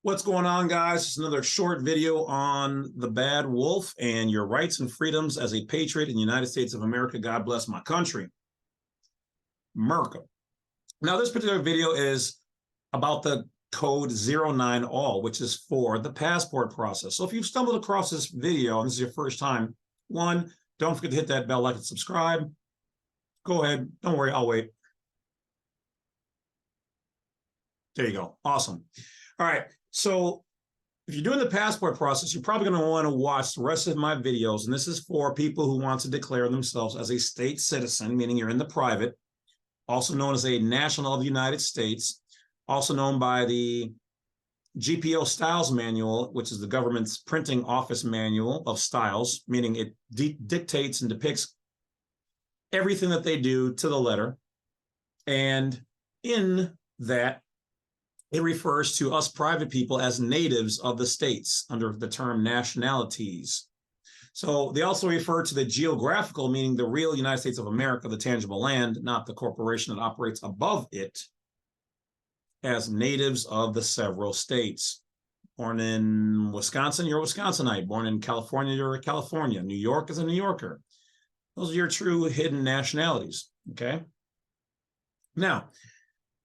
What's going on, guys? It's another short video on the Badwolf and your rights and freedoms as a patriot in the United States of America. God bless my country, America. Now, this particular video is about the code 09 all, which is for the passport process. So if you've stumbled across this video and this is your first time, one, don't forget to hit that bell, like, and subscribe. Go ahead. Don't worry. I'll wait. There you go. Awesome. All right. So if you're doing the passport process, you're probably going to want to watch the rest of my videos. And this is for people who want to declare themselves as a state citizen, meaning you're in the private, also known as a national of the United States, also known by the GPO Styles Manual, which is the government's printing office manual of styles, meaning it dictates and depicts everything that they do to the letter. And in that, it refers to us private people as natives of the states under the term nationalities. So they also refer to the geographical, meaning the real United States of America, the tangible land, not the corporation that operates above it, as natives of the several states. Born in Wisconsin, you're a Wisconsinite. Born in California, you're a California. New York is a New Yorker. Those are your true hidden nationalities, okay? Now,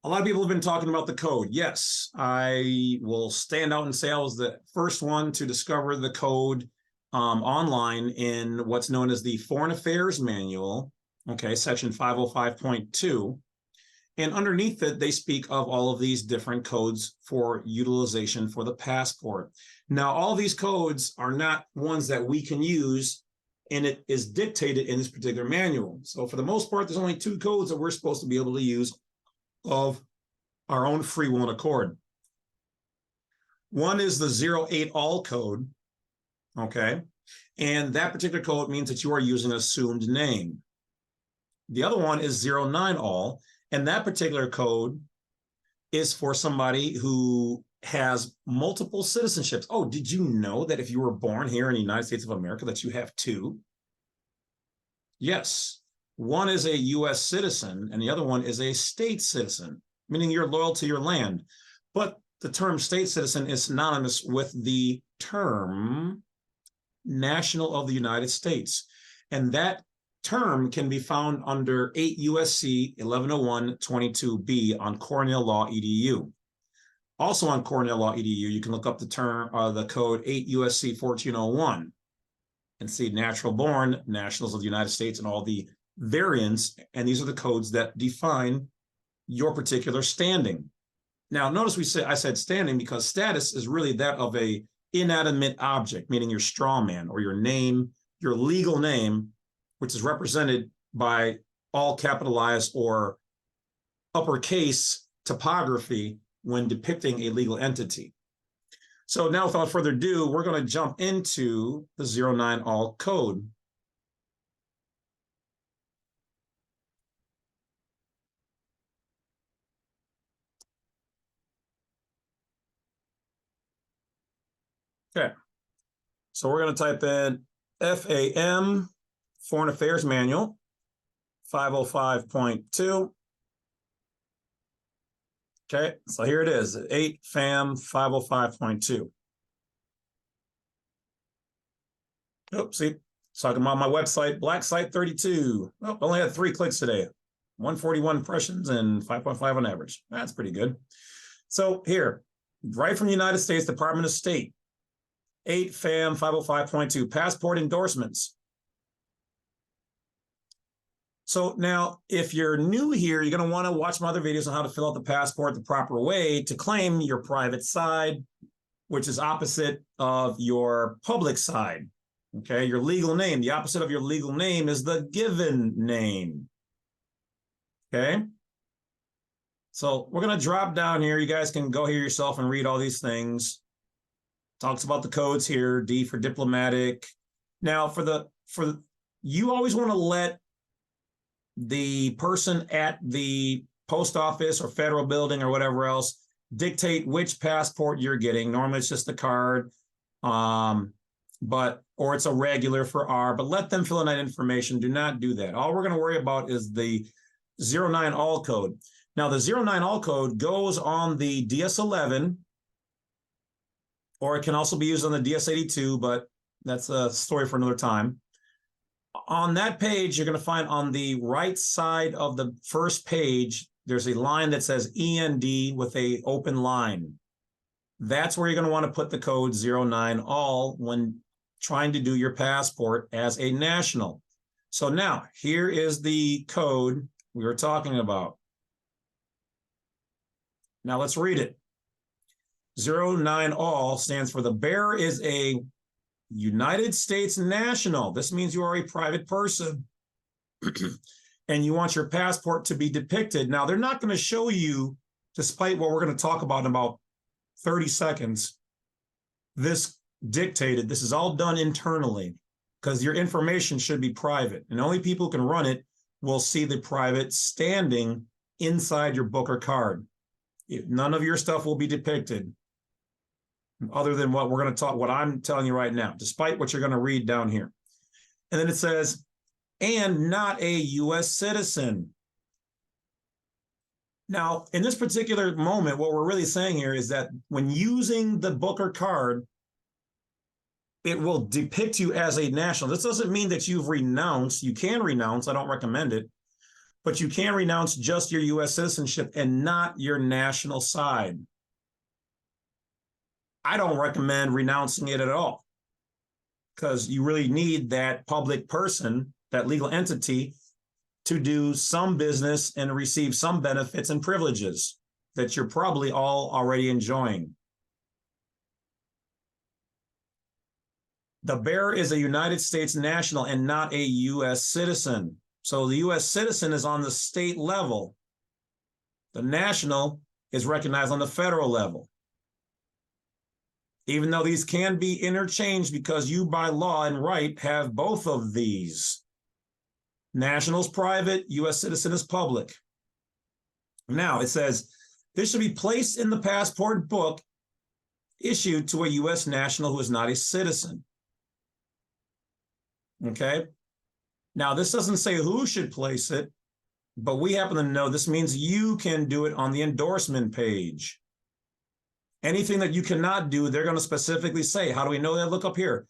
a lot of people have been talking about the code. Yes, I will stand out and say I was the first one to discover the code online in what's known as the Foreign Affairs Manual, okay, section 505.2. And underneath it, they speak of all of these different codes for utilization for the passport. Now, all these codes are not ones that we can use, and it is dictated in this particular manual. So for the most part, there's only two codes that we're supposed to be able to use of our own free will and accord. One is the 08 all code, okay? And that particular code means that you are using an assumed name. The other one is 09 all, and that particular code is for somebody who has multiple citizenships. Oh, did you know that if you were born here in the United States of America that you have two? Yes. One is a U.S. citizen, and the other one is a state citizen, meaning you're loyal to your land. But the term state citizen is synonymous with the term national of the United States. And that term can be found under 8 U.S.C. 1101-22B on Cornell Law EDU. Also on Cornell Law EDU, you can look up the term, the code 8 U.S.C. 1401 and see natural born, nationals of the United States, and all the variants, and these are the codes that define your particular standing. Now, notice I said standing because status is really that of a inanimate object, meaning your straw man or your name, your legal name, which is represented by all capitalized or uppercase typography when depicting a legal entity. So now, without further ado, we're going to jump into the 09 all code. Okay, so we're going to type in FAM, Foreign Affairs Manual, 505.2. Okay, so here it is, 8 FAM 505.2. Oh, see, it's talking about my website, Black Site 32. Oh, I only had 3 clicks today, 141 impressions and 5.5 on average. That's pretty good. So here, right from the United States Department of State, 8 FAM 505.2, passport endorsements. So now, if you're new here, you're going to want to watch my other videos on how to fill out the passport the proper way to claim your private side, which is opposite of your public side. Okay, your legal name. The opposite of your legal name is the given name. Okay. So we're going to drop down here. You guys can go here yourself and read all these things. Talks about the codes here, D for diplomatic. Now, you always want to let the person at the post office or federal building or whatever else dictate which passport you're getting. Normally, it's just the card, or it's a regular for R, but let them fill in that information. Do not do that. All we're going to worry about is the 09 all code. Now, the 09 all code goes on the DS-11 or it can also be used on the DS-82, but that's a story for another time. On that page, you're going to find on the right side of the first page, there's a line that says END with a open line. That's where you're going to want to put the code 09 all when trying to do your passport as a national. So now here is the code we were talking about. Now let's read it. 09 all stands for the bearer is a United States national. This means you are a private person and you want your passport to be depicted. Now, they're not going to show you, despite what we're going to talk about in about 30 seconds, this dictated. This is all done internally because your information should be private, and only people who can run it will see the private standing inside your book or card. None of your stuff will be depicted other than what we're going to talk, what I'm telling you right now, despite what you're going to read down here. And then it says, and not a U.S. citizen. Now, in this particular moment, what we're really saying here is that when using the book or card, it will depict you as a national. This doesn't mean that you've renounced. You can renounce. I don't recommend it. But you can renounce just your U.S. citizenship and not your national side. I don't recommend renouncing it at all because you really need that public person, that legal entity, to do some business and receive some benefits and privileges that you're probably all already enjoying. The bearer is a United States national and not a U.S. citizen. So the U.S. citizen is on the state level. The national is recognized on the federal level. Even though these can be interchanged because you by law and right have both of these. National is private, U.S. citizen is public. Now it says, this should be placed in the passport book issued to a U.S. national who is not a citizen. Okay? Now this doesn't say who should place it, but we happen to know this means you can do it on the endorsement page. Anything that you cannot do, they're going to specifically say. How do we know that? Look up here.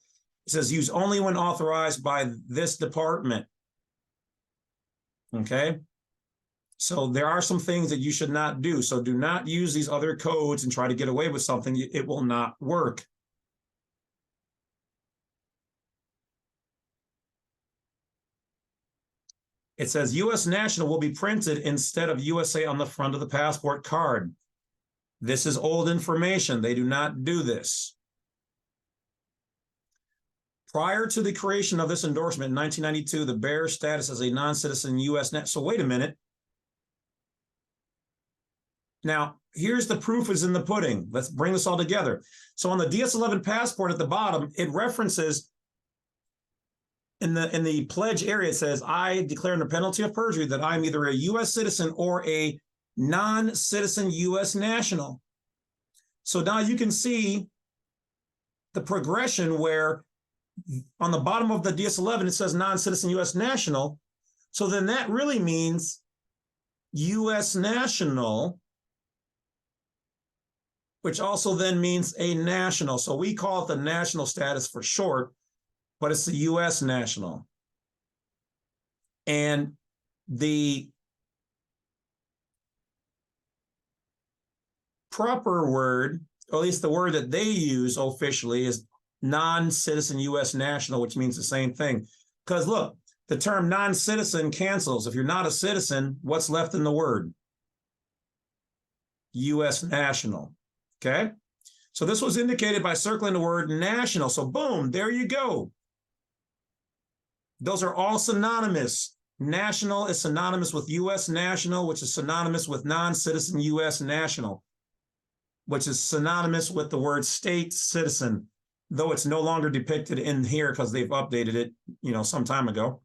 It says use only when authorized by this department. Okay? So there are some things that you should not do. So do not use these other codes and try to get away with something. It will not work. It says U.S. national will be printed instead of USA on the front of the passport card. This is old information. They do not do this. Prior to the creation of this endorsement in 1992, the bearer's status as a non-citizen U.S. So wait a minute. Now, here's the proof is in the pudding. Let's bring this all together. So on the DS-11 passport at the bottom, it references in the pledge area, it says, I declare under penalty of perjury that I'm either a U.S. citizen or a non-citizen U.S. national. So now you can see the progression where on the bottom of the DS-11, it says non-citizen U.S. national. So then that really means U.S. national, which also then means a national. So we call it the national status for short, but it's the U.S. national. And the proper word, or at least the word that they use officially, is non-citizen U.S. national, which means the same thing. Because look, the term non-citizen cancels. If you're not a citizen, what's left in the word? U.S. national. Okay? So this was indicated by circling the word national. So boom, there you go. Those are all synonymous. National is synonymous with U.S. national, which is synonymous with non-citizen U.S. national, which is synonymous with the word state citizen, though it's no longer depicted in here because they've updated it, some time ago.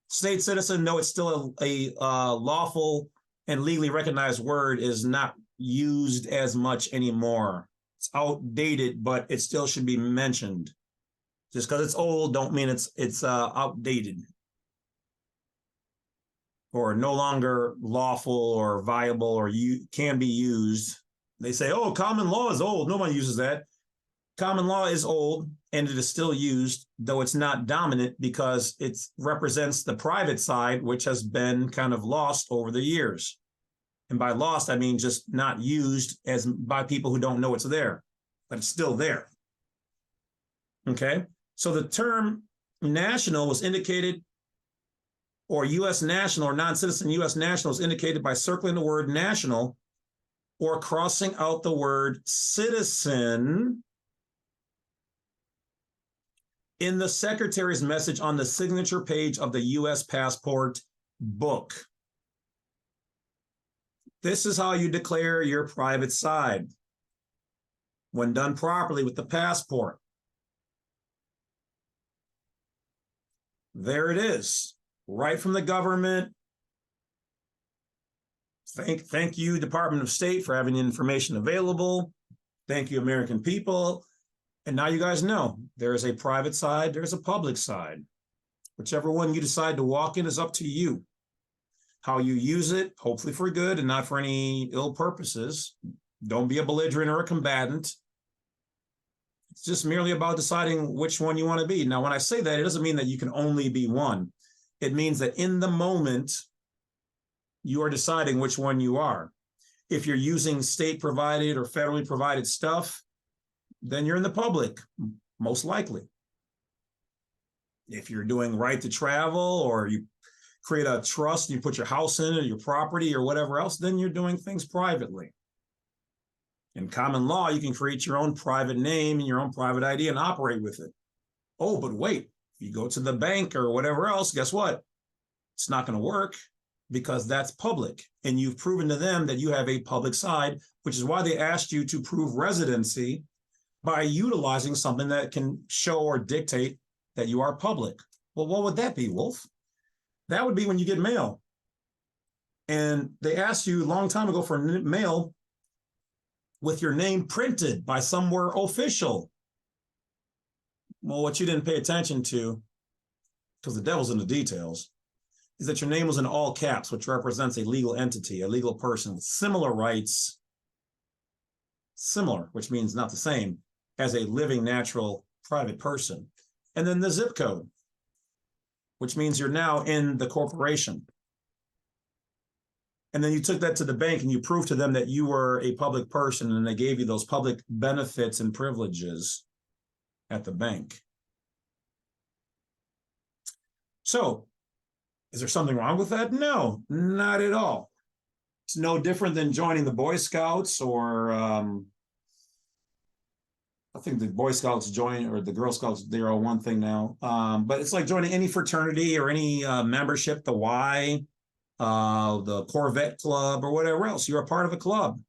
State citizen, though it's still a lawful and legally recognized word, is not used as much anymore. It's outdated, but it still should be mentioned. Just because it's old don't mean it's outdated or no longer lawful or viable or can be used. They say, oh, common law is old. Nobody uses that. Common law is old, and it is still used, though it's not dominant because it represents the private side, which has been kind of lost over the years. And by lost, I mean just not used as by people who don't know it's there, but it's still there. Okay, so the term national was indicated, or U.S. national or non-citizen U.S. national is indicated by circling the word national or crossing out the word citizen in the secretary's message on the signature page of the U.S. passport book. This is how you declare your private side when done properly with the passport. There it is, right from the government. Thank you, Department of State, for having the information available. Thank you, American people. And now you guys know there is a private side, there's a public side. Whichever one you decide to walk in is up to you. How you use it, hopefully for good and not for any ill purposes. Don't be a belligerent or a combatant. It's just merely about deciding which one you want to be. Now, when I say that, it doesn't mean that you can only be one. It means that in the moment, you are deciding which one you are. If you're using state-provided or federally provided stuff, then you're in the public, most likely. If you're doing right to travel, or you create a trust, you put your house in it, or your property, or whatever else, then you're doing things privately. In common law, you can create your own private name and your own private ID and operate with it. Oh, but wait, if you go to the bank or whatever else, guess what? It's not going to work because that's public. And you've proven to them that you have a public side, which is why they asked you to prove residency by utilizing something that can show or dictate that you are public. Well, what would that be, Wolf? That would be when you get mail. And they asked you a long time ago for mail with your name printed by somewhere official. Well, what you didn't pay attention to, because the devil's in the details, is that your name was in all caps, which represents a legal entity, a legal person with similar rights, similar, which means not the same, as a living, natural, private person. And then the zip code, which means you're now in the corporation. And then you took that to the bank and you proved to them that you were a public person, and they gave you those public benefits and privileges at the bank. So, is there something wrong with that? No, not at all. It's no different than joining the Boy Scouts, or I think the Boy Scouts join, or the Girl Scouts, they're all one thing now. But it's like joining any fraternity or any membership, the Y, the Corvette Club, or whatever else. You're a part of a club.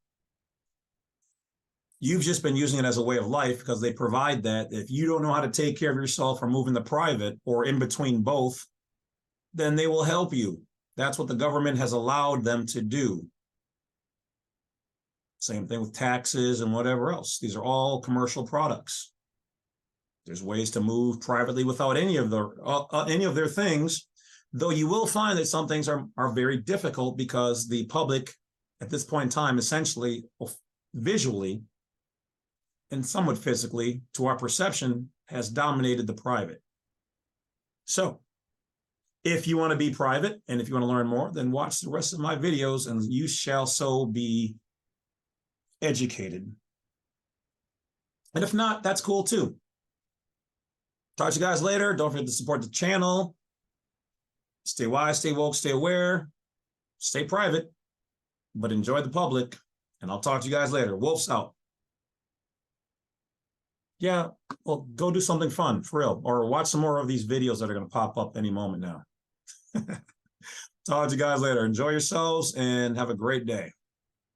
You've just been using it as a way of life because they provide that. If you don't know how to take care of yourself or move in the private or in between both, then they will help you. That's what the government has allowed them to do. Same thing with taxes and whatever else. These are all commercial products. There's ways to move privately without any of their things, though you will find that some things are very difficult because the public at this point in time, essentially, visually and somewhat physically, to our perception, has dominated the private. So if you want to be private and if you want to learn more, then watch the rest of my videos and you shall so be educated. And if not, that's cool too. Talk to you guys later. Don't forget to support the channel. Stay wise, stay woke, stay aware, stay private, but enjoy the public. And I'll talk to you guys later. Wolf's out. Yeah, well, go do something fun, for real. Or watch some more of these videos that are going to pop up any moment now. Talk to you guys later. Enjoy yourselves and have a great day.